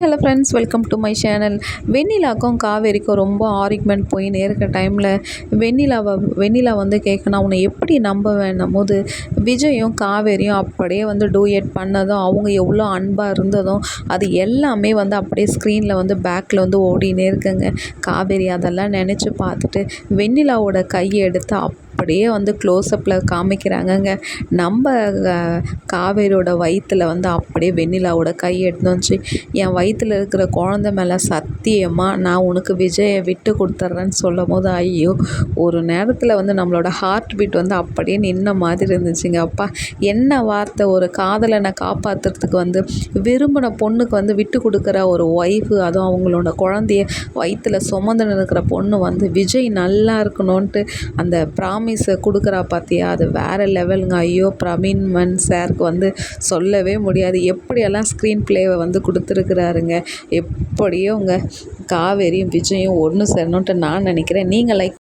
Hello friends, welcome to my channel. வெண்ணிலாக்கும் காவேரிக்கும் ரொம்ப ஆர்கியூமெண்ட் போயின்னு இருக்க டைமில் வெண்ணிலா வந்து கேட்கணும், அவனை எப்படி நம்ப வேணும் போது விஜயும் காவேரியும் அப்படியே வந்து டூயட் பண்ணதும், அவங்க எவ்வளோ அன்பாக இருந்ததும் அது எல்லாமே வந்து அப்படியே ஸ்க்ரீனில் வந்து பேக்கில் வந்து ஓடினே இருக்குங்க. காவேரி அதெல்லாம் நினச்சி பார்த்துட்டு வெண்ணிலாவோட கையை எடுத்து அப்படியே வந்து க்ளோஸ்அப்பில் காமிக்கிறாங்கங்க. நம்ம காவேரியோட வயிற்றில் வந்து அப்படியே வெண்ணிலாவோட கை எடுத்து வந்துச்சு. என் வயிற்றில் இருக்கிற குழந்த மேலே சத்தியமாக நான் உனக்கு விஜயை விட்டு கொடுத்துட்றேன்னு சொல்லும் போது, ஐயோ, ஒரு நேரத்தில் வந்து நம்மளோட ஹார்ட் பீட் வந்து அப்படியே நின்ன மாதிரி இருந்துச்சுங்க. அப்பா, என்ன வார்த்தை! ஒரு காதலனை காப்பாற்றுறதுக்கு வந்து விரும்பின பொண்ணுக்கு வந்து விட்டு கொடுக்குற ஒரு ஒய்ஃபு, அதுவும் அவங்களோட குழந்தைய வயிற்றில் சுமந்துன்னு இருக்கிற பொண்ணு வந்து விஜய் நல்லா இருக்கணும்ன்ட்டு அந்த ப்ராமிஸை கொடுக்குறா பார்த்தியா, அது வேறு லெவலுங்க. ஐயோ, பிரவீன்மன் சாருக்கு வந்து சொல்லவே முடியாது. எப்படியெல்லாம் ஸ்க்ரீன் ப்ளேவை வந்து கொடுத்துருக்குறாருங்க. எப்படியோ உங்கள் காவேரியும் விஜயும் ஒன்று சேரணுன்ட்டு நான் நினைக்கிறேன். நீங்கள் லைக்